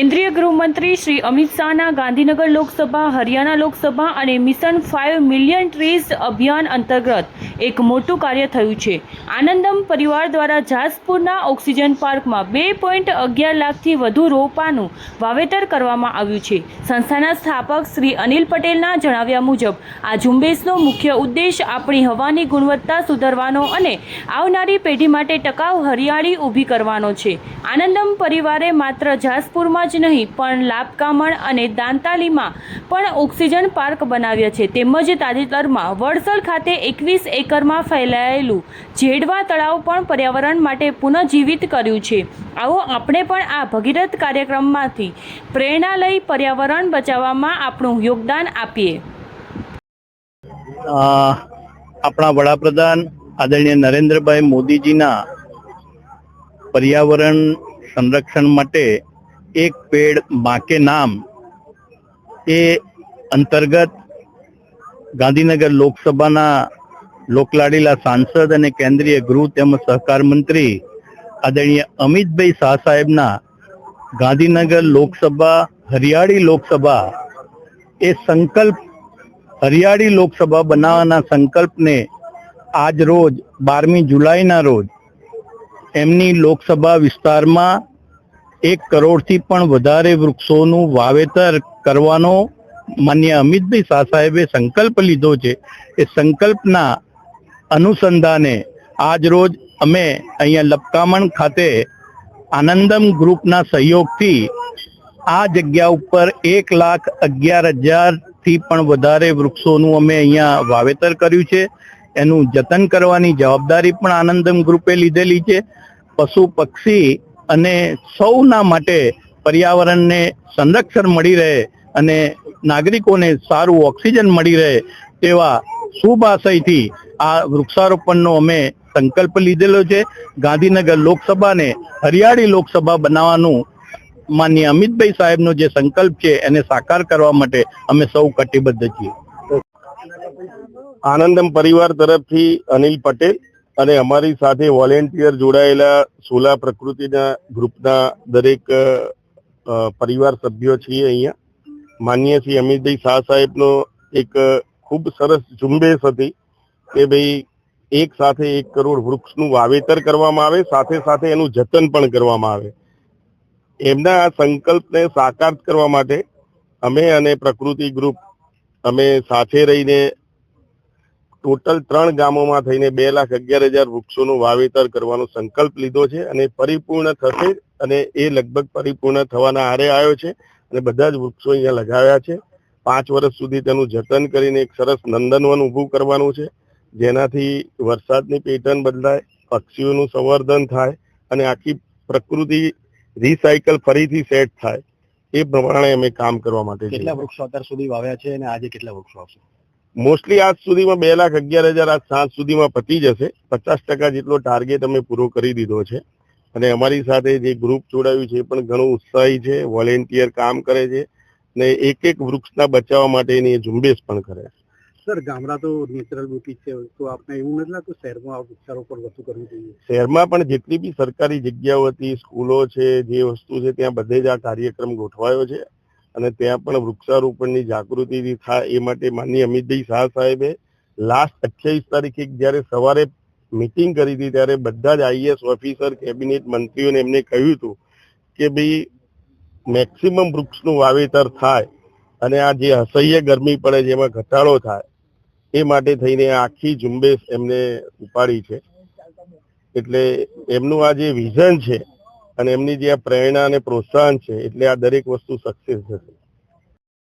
કેન્દ્રીય ગૃહમંત્રી શ્રી અમિત શાહના ગાંધીનગર લોકસભા, હરિયાણા લોકસભા અને મિશન 5 મિલિયન ટ્રીઝ અભિયાન અંતર્ગત એક મોટું કાર્ય થયું છે. આનંદમ પરિવાર દ્વારા જાસપુરના ઓક્સિજન પાર્કમાં 2.11 લાખથી વધુ રોપાનું વાવેતર કરવામાં આવ્યું છે. સંસ્થાના સ્થાપક શ્રી અનિલ પટેલના જણાવ્યા મુજબ આ ઝુંબેશનો મુખ્ય ઉદ્દેશ આપણી હવાની ગુણવત્તા સુધારવાનો અને આવનારી પેઢી માટે ટકાઉ હરિયાળી ઊભી કરવાનો છે. આનંદમ પરિવારે માત્ર જાસપુરમાં જ નહીં પણ લાપકામણ અને દાંતાલીમાં પણ ઓક્સિજન પાર્ક બનાવ્યા છે. તેમજ તાજેતરમાં વડસર ખાતે 21 એકરમાં ફેલાયેલું જેડવા તળાવ પણ પર્યાવરણ માટે પુનઃજીવિત કર્યું છે. આવો આપણે પણ આ ભગીરથ કાર્યક્રમમાંથી પ્રેરણા લઈ પર્યાવરણ બચાવવામાં આપણું યોગદાન આપીએ. આપણા વડાપ્રધાન આદરણીય નરેન્દ્રભાઈ મોદીજીના પર્યાવરણ સંરક્ષણ માટે એક પેડ માં કે નામ એ અંતર્ગત ગાંધીનગર લોકસભાના લોકલાડીલા સાંસદ અને કેન્દ્રીય ગૃહ તેમજ સહકાર મંત્રી આદરણીય અમિતભાઈ શાહ સાહેબના ગાંધીનગર લોકસભા હરિયાળી લોકસભા એ સંકલ્પ હરિયાળી લોકસભા બનાવવાના સંકલ્પને આજ રોજ 12મી જુલાઈના રોજ એમની લોકસભા વિસ્તારમાં 1 કરોડથી પણ વધારે વૃક્ષોનું વાવેતર કરવાનો માનનીય અમિતભાઈ શાહ સાહેબે સંકલ્પ લીધો છે. એ સંકલ્પના અનુસંધાને આજ રોજ અમે અહીંયા લપકામણ ખાતે આનંદમ ગ્રુપના સહયોગથી આ જગ્યા ઉપર 1,11,000થી પણ વધારે વૃક્ષોનું અમે અહીંયા વાવેતર કર્યું છે. એનું જતન કરવાની જવાબદારી પણ આનંદમ ગ્રુપે લીધેલી છે. પશુ પક્ષી અને સૌના માટે પર્યાવરણને સંરક્ષણ મળી રહે અને નાગરિકોને સારું ઓક્સિજન મળી રહે તેવા શુભ આશયથી આ વૃક્ષારોપણનો અમે સંકલ્પ લીધેલો છે. ગાંધીનગર લોકસભાને હરિયાળી લોકસભા બનાવવાનું માનનીય અમિતભાઈ સાહેબનો જે સંકલ્પ છે એને સાકાર કરવા માટે અમે સૌ કટિબદ્ધ છીએ. આનંદમ પરિવાર તરફથી અનિલ પટેલ અને અમારી સાથે વોલેન્ટિયર જોડાયેલા સોલા પ્રકૃતિના ગ્રુપના દરેક પરિવાર સભ્યો છીએ. અહીંયા માનનીય શ્રી અમિતભાઈ શાહ સાહેબનો એક ખૂબ સરસ ઝુંબેશ હતી કે ભાઈ એક સાથે 1 કરોડ વૃક્ષનું વાવેતર કરવામાં આવે, સાથે સાથે એનું જતન પણ કરવામાં આવે. એમના આ સંકલ્પને સાકાર કરવા માટે અમે અને પ્રકૃતિ ગ્રુપ અમે સાથે રહીને ટોટલ 3 ગામોમાં થઈને 2,11,000 વૃક્ષોનું વાવેતર કરવાનો સંકલ્પ લીધો છે અને પરિપૂર્ણ થશે અને એ લગભગ પરિપૂર્ણ થવાના આરે આવ્યો છે અને બધા જ વૃક્ષો અહીંયા લગાવ્યા છે. 5 વર્ષ સુધી તેનું જતન કરીને એક સરસ નંદનવન ઊભું કરવાનું છે, જેનાથી વરસાદની પેટર્ન બદલાય, પક્ષીઓનું સંવર્ધન થાય અને આખી પ્રકૃતિ રિસાયકલ ફરીથી સેટ થાય. એ પ્રમાણે અમે કામ કરવા માટે કેટલા વૃક્ષો અત્યાર સુધી વાવ્યા છે અને આજે કેટલા વૃક્ષો આવશે? મોસ્ટલી આજ સુધીમાં 2,11,000 આજ સાંજ સુધીમાં પતી જશે. 50% જેટલો ટાર્ગેટ અમે પૂરો કરી દીધો છે અને અમારી સાથે જે ગ્રુપ જોડાયું છે એ પણ ઘણું ઉત્સાહી છે, વોલેન્ટિયર કામ કરે છે ને એક વૃક્ષના બચાવવા માટેની ઝુંબેશ પણ કરે છે. સર, ગામડા તો નેચરલ બ્યુટી છે, તો આપણે એવું નથી લાગતું શહેરમાં વૃક્ષારોપણ વધુ કરવું જોઈએ? શહેરમાં પણ જેટલી બી સરકારી જગ્યાઓ હતી, સ્કૂલો છે, જે વસ્તુ છે ત્યાં બધે જ આ કાર્યક્રમ ગોઠવાયો છે અને ત્યાં પણ વૃક્ષારોપણની જાગૃતિ થાય એ માટે માનનીય અમિતભાઈ શાહ સાહેબે લાસ્ટ 28 તારીખે જ્યારે સવારે મીટિંગ કરી હતી ત્યારે બધા જ IAS ઓફિસર, કેબિનેટ મંત્રીઓને એમને કહ્યું હતું કે ભાઈ મેક્સિમમ વૃક્ષનું વાવેતર થાય અને આ જે અસહ્ય ગરમી પડે છે એમાં ઘટાડો થાય એ માટે થઈને આખી ઝુંબેશ એમને ઉપાડી છે. એટલે એમનું આ જે વિઝન છે અને એમની જે આ પ્રેરણા અને પ્રોત્સાહન છે એટલે આ દરેક વસ્તુ સક્સેસ થશે.